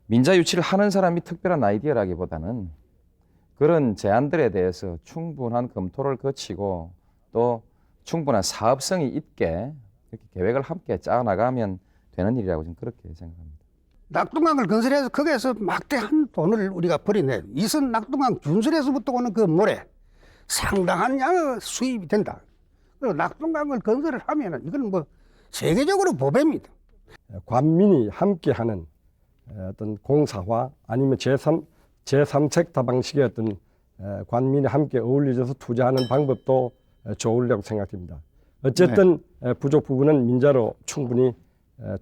S18: 민자 유치를 하는 사람이 특별한 아이디어라기보다는 그런 제안들에 대해서 충분한 검토를 거치고 또 충분한 사업성이 있게 이렇게 계획을 함께 짜나가면 되는 일이라고 저는 그렇게 생각합니다.
S7: 낙동강을 건설해서 거기에서 막대한 돈을 우리가 버리네. 이선 낙동강 준설에서부터 오는 그 모래 상당한 양의 수입이 된다. 그리고 낙동강을 건설을 하면은 이건 뭐 세계적으로 보배입니다.
S12: 관민이 함께하는 어떤 공사화 아니면 제3섹터 방식의 어떤 관민이 함께 어울려져서 투자하는 방법도 좋으려고 생각됩니다. 어쨌든 부족 부분은 민자로 충분히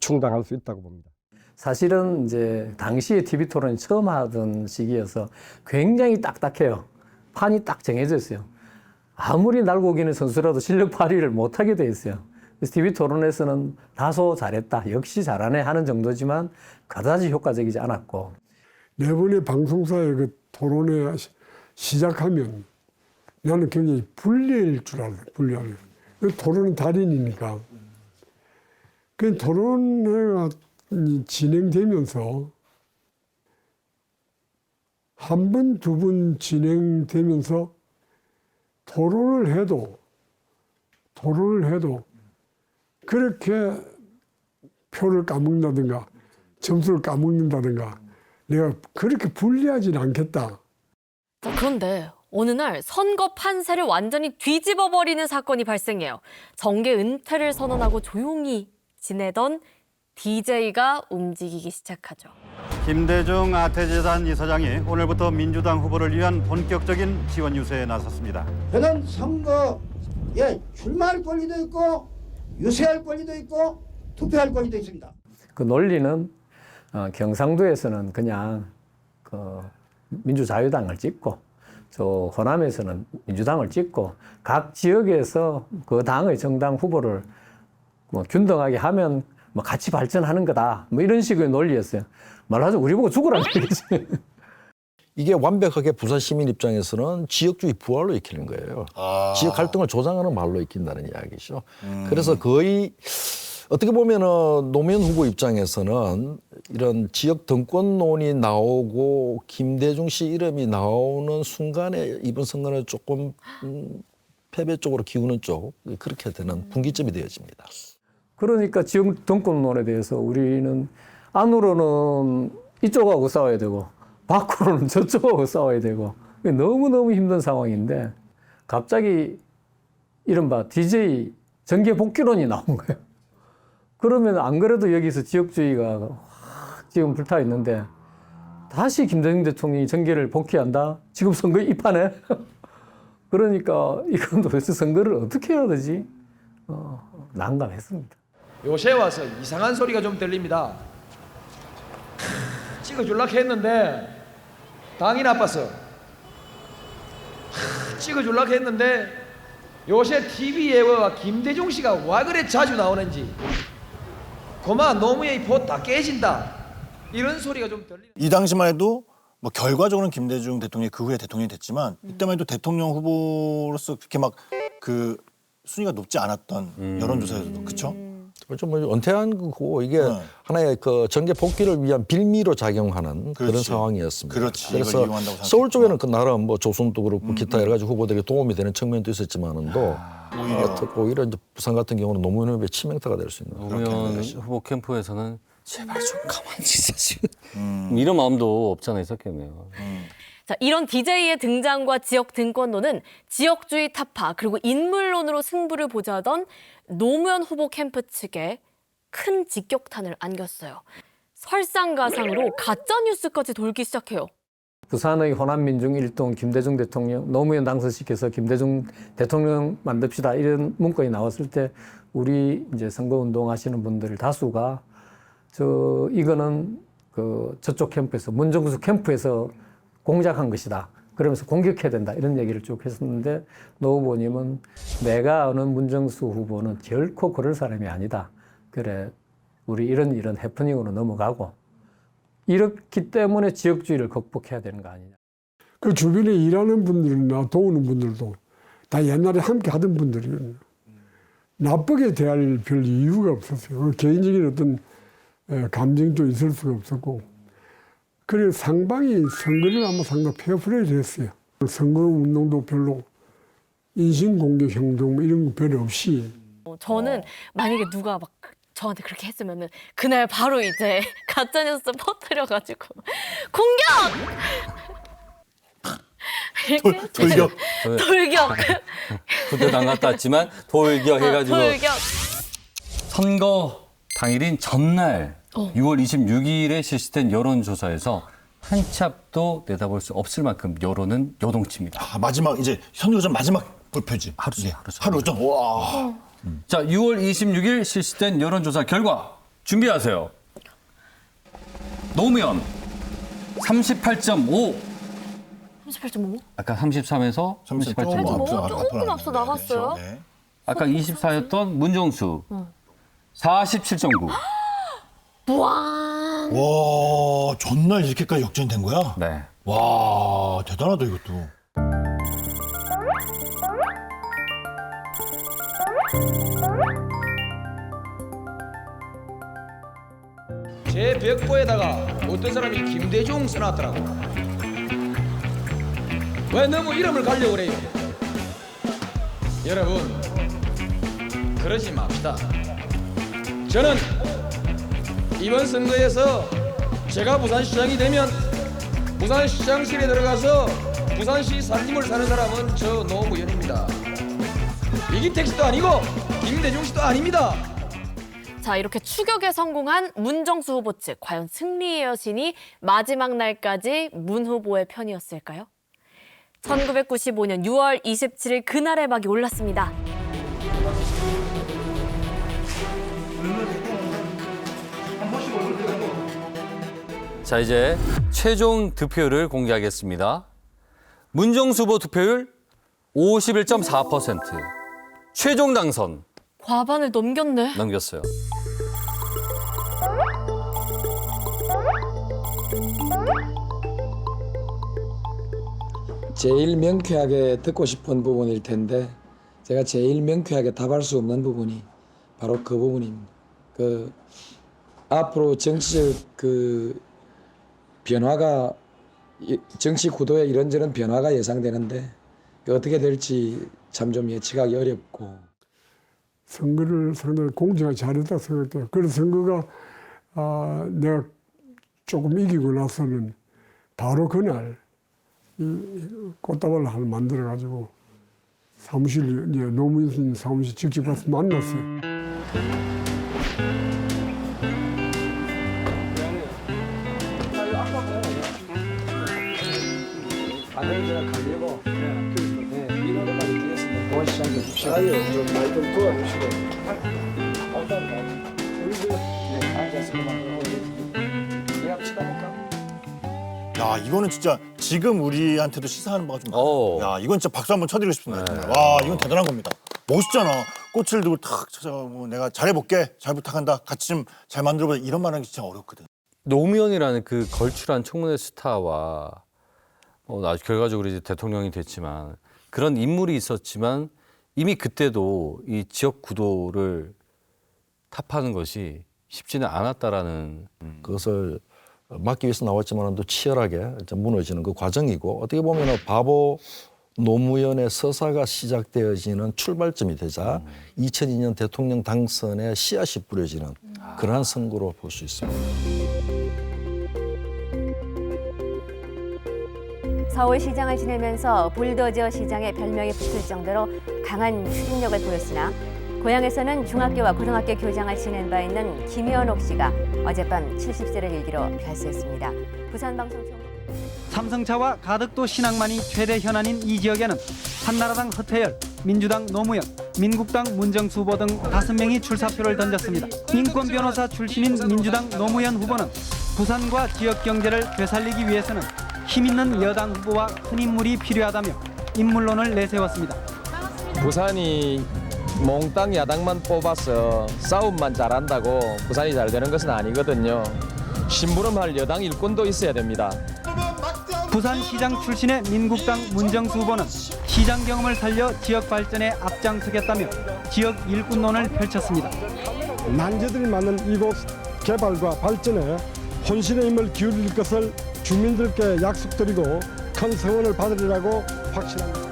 S12: 충당할 수 있다고 봅니다.
S14: 사실은 이제 당시에 TV 토론이 처음 하던 시기여서 굉장히 딱딱해요. 판이 딱 정해져 있어요. 아무리 날고 기는 선수라도 실력 발휘를 못하게 돼 있어요. 그래서 TV 토론에서는 다소 잘했다, 역시 잘하네 하는 정도지만 그다지 효과적이지 않았고.
S5: 네 번의 방송사의 그 토론회 시작하면 나는 굉장히 불리할 줄 알아요. 불리할. 토론은 달인이니까. 그 토론회가 진행되면서 한 번, 두 번 진행되면서 토론을 해도 그렇게 표를 까먹는다든가 점수를 까먹는다든가 내가 그렇게 불리하지는 않겠다.
S3: 자, 그런데 어느 날 선거 판세를 완전히 뒤집어 버리는 사건이 발생해요. 정계 은퇴를 선언하고 조용히 지내던 DJ가 움직이기 시작하죠.
S19: 김대중 아태재단 이사장이 오늘부터 민주당 후보를 위한 본격적인 지원 유세에 나섰습니다.
S7: 저는 선거에 출마할 권리도 있고 유세할 권리도 있고 투표할 권리도 있습니다.
S14: 그 논리는 경상도에서는 그냥 그 민주자유당을 찍고 저 호남에서는 민주당을 찍고 각 지역에서 그 당의 정당 후보를 뭐 균등하게 하면 뭐 같이 발전하는 거다. 뭐 이런 식의 논리였어요. 말하자면 우리 보고 죽으라는 얘기지.
S4: 이게 완벽하게 부산 시민 입장에서는 지역주의 부활로 익히는 거예요. 지역 갈등을 조장하는 말로 익힌다는 이야기죠. 그래서 거의 어떻게 보면은 노무현 후보 입장에서는 이런 지역 등권론이 나오고 김대중 씨 이름이 나오는 순간에 이번 선거는 조금 패배 쪽으로 기우는 쪽 그렇게 되는 분기점이 되어집니다.
S14: 그러니까 지역 등권론에 대해서 우리는 안으로는 이쪽하고 싸워야 되고 밖으로는 저쪽하고 싸워야 되고 너무너무 힘든 상황인데 갑자기 이른바 DJ 정계 복귀론이 나온 거예요. 그러면 안 그래도 여기서 지역주의가 확 지금 불타 있는데 다시 김대중 대통령이 정계를 복귀한다? 지금 선거에 입하네? 그러니까 이건 도대체 선거를 어떻게 해야 되지? 난감했습니다.
S20: 요새 와서 이상한 소리가 좀 들립니다. 찍어줄라 했는데 당이 나빴어. 찍어줄라 했는데 요새 TV에 김대중 씨가 와 그래 자주 나오는지 그만 노무현이 보 다 깨진다 이런 소리가 좀 들리는.
S1: 이 당시만 해도 뭐 결과적으로는 김대중 대통령이 그 후에 대통령이 됐지만 이때만 해도 대통령 후보로서 그렇게 막 그 순위가 높지 않았던 여론조사에서도 그렇죠?
S4: 그렇죠. 뭐 은퇴한 거고 이게 하나의 그 정계 복귀를 위한 빌미로 작용하는 그런 상황이었습니다.
S1: 그렇지.
S4: 그래서 서울 쪽에는 그 나름 뭐 조선도 그렇고 기타 여러 가지 후보들에게 도움이 되는 측면도 있었지만은도 오히려 이제 부산 같은 경우는 노무현 후보의 치명타가 될 수 있는.
S2: 노무현 후보 캠프에서는 제발 좀 가만히 있어지. 이런 마음도 없지 않아 있었겠네요.
S3: 자, 이런 DJ의 등장과 지역 등권론은 지역주의 타파 그리고 인물론으로 승부를 보자던 노무현 후보 캠프 측에 큰 직격탄을 안겼어요. 설상가상으로 가짜 뉴스까지 돌기 시작해요.
S14: 부산의 호남민중 일동 김대중 대통령, 노무현 당선시켜서 김대중 대통령 만듭시다 이런 문건이 나왔을 때 우리 이제 선거운동 하시는 분들 다수가 이거는 저쪽 캠프에서 문정수 캠프에서 공작한 것이다. 그러면서 공격해야 된다 이런 얘기를 쭉 했었는데 노 후보님은 내가 아는 문정수 후보는 결코 그럴 사람이 아니다. 그래 우리 이런 해프닝으로 넘어가고 이렇기 때문에 지역주의를 극복해야 되는 거 아니냐.
S5: 그 주변에 일하는 분들이나 도우는 분들도 다 옛날에 함께 하던 분들이거든요. 나쁘게 대할 별 이유가 없었어요. 그 개인적인 어떤 감정도 있을 수가 없었고, 그래서 상당히 선거를 아마 상당히 페어플레이를 했어요. 선거 운동도 별로 인신공격 행동 뭐 이런 거 별로 없이.
S3: 저는 만약에 누가 막 저한테 그렇게 했으면은 그날 바로 이제 가짜뉴스 퍼뜨려가지고 공격!
S1: 돌격.
S3: 돌격.
S2: 그때 담갔다 왔지만 돌격 해가지고
S3: 돌격.
S2: 선거 당일인 전날 6월 26일에 실시된 여론조사에서 한 치 앞도 내다볼 수 없을 만큼 여론은 요동칩니다.
S1: 아, 마지막 이제 선거전 마지막 발표지. 하루 전. 와.
S2: 자, 6월 26일 실시된 여론조사 결과 준비하세요. 노무현 38.5.
S3: 38.5?
S2: 아까 33에서 38.5.
S3: 조금 앞서 나갔어요.
S2: 아까 24였던 문정수 47.9.
S3: 우와.
S1: 와, 전날 이렇게까지 역전된 거야?
S2: 네.
S1: 와, 대단하다 이것도.
S20: 제 벽보에다가 어떤 사람이 김대중 써놨더라고. 왜 너무 이름을 가려고 그래요? 여러분, 그러지 맙시다. 저는 이번 선거에서 제가 부산시장이 되면 부산시장실에 들어가서 부산시 살림을 사는 사람은 저 노무현입니다. 이기택 씨도 아니고 김대중 씨도 아닙니다.
S3: 자, 이렇게 추격에 성공한 문정수 후보 측, 과연 승리의 여신이 마지막 날까지 문 후보의 편이었을까요? 1995년 6월 27일 그날의 막이 올랐습니다.
S2: 자, 이제 최종 득표율을 공개하겠습니다. 문정수 후보 득표율 51.4%. 최종 당선
S3: 과반을 넘겼네.
S2: 넘겼어요.
S21: 제일 명쾌하게 듣고 싶은 부분일 텐데 제가 제일 명쾌하게 답할 수 없는 부분이 바로 그 부분입니다. 앞으로 정치적 변화가 정치 구도에 이런저런 변화가 예상되는데 어떻게 될지 참 좀 예측하기 어렵고.
S5: 선거를 상당히 공정하게 잘했다 생각해요. 그래서 선거가 내가 조금 이기고 나서는 바로 그날 꽃다발을 하나 만들어가지고 사무실, 이제 노무현 사무실 직접 가서 만났어요.
S21: 제가 가려고 민원을 많이 드렸습니다. 도와주시면 주십시오. 아니요, 좀 많이 좀 도와주시고. 감사합니다. 그리고 앉아서 내가 치다니까.
S1: 야, 이거는 진짜 지금 우리한테도 시사하는 바가 좀 많아요. 야, 이건 진짜 박수 한번 쳐드리고 싶습니다. 정말. 와, 이건 대단한 겁니다. 멋있잖아. 꽃을 들고 탁 찾아가고 내가 잘해볼게, 잘 부탁한다, 같이 좀 잘 만들어보자 이런 말 하는 게 진짜 어렵거든.
S2: 노무현이라는 그 걸출한 청문회 스타와 결과적으로 이제 대통령이 됐지만 그런 인물이 있었지만 이미 그때도 이 지역 구도를 타파하는 것이 쉽지는 않았다라는
S4: 그것을 막기 위해서 나왔지만 또 치열하게 무너지는 그 과정이고 어떻게 보면 바보 노무현의 서사가 시작되어지는 출발점이 되자 2002년 대통령 당선의 씨앗이 뿌려지는 그러한 선거로 볼 수 있습니다.
S8: 서울시장을 지내면서 불도저 시장의 별명이 붙을 정도로 강한 추진력을 보였으나 고향에서는 중학교와 고등학교 교장을 지낸 바 있는 김현옥 씨가 어젯밤 70세를 일기로 별세했습니다. 부산방송총
S22: 삼성차와 가덕도 신항만이 최대 현안인 이 지역에는 한나라당 허태열, 민주당 노무현, 민국당 문정수 후보 등 5명이 출사표를 던졌습니다. 인권 변호사 출신인 민주당 노무현 후보는 부산과 지역 경제를 되살리기 위해서는 힘 있는 여당 후보와 큰 인물이 필요하다며 인물론을 내세웠습니다.
S18: 부산이 몽땅 야당만 뽑아서 싸움만 잘한다고 부산이 잘 되는 것은 아니거든요. 심부름할 여당 일꾼도 있어야 됩니다.
S22: 부산시장 출신의 민국당 문정수 후보는 시장 경험을 살려 지역 발전에 앞장서겠다며 지역 일꾼론을 펼쳤습니다.
S23: 난제들이 많은 이곳 개발과 발전에 혼신의 힘을 기울일 것을 주민들께 약속드리고 큰 성원을 받으리라고 확신합니다.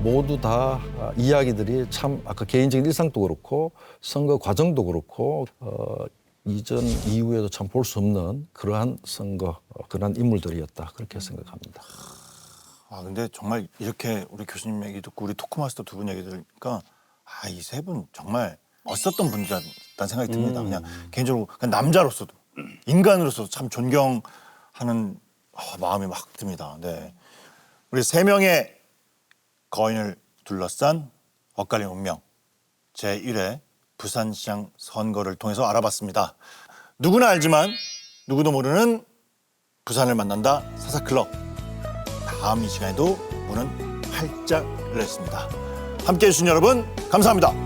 S4: 모두 다 이야기들이 참 아까 개인적인 일상도 그렇고 선거 과정도 그렇고 이전 이후에도 참 볼 수 없는 그러한 선거, 그러한 인물들이었다 그렇게 생각합니다.
S1: 아 근데 정말 이렇게 우리 교수님 얘기 듣고 우리 토크마스터 두 분 얘기 들으니까 이 세 분 정말 멋있었던 분이라는 생각이 듭니다. 그냥 개인적으로 그냥 남자로서도 인간으로서도 참 존경하는 마음이 막 듭니다. 네, 우리 세 명의 거인을 둘러싼 엇갈린 운명 제1회 부산시장 선거를 통해서 알아봤습니다. 누구나 알지만 누구도 모르는 부산을 만난다 사사클럽. 다음 이 시간에도 문은 활짝 열려 있습니다. 함께해 주신 여러분 감사합니다.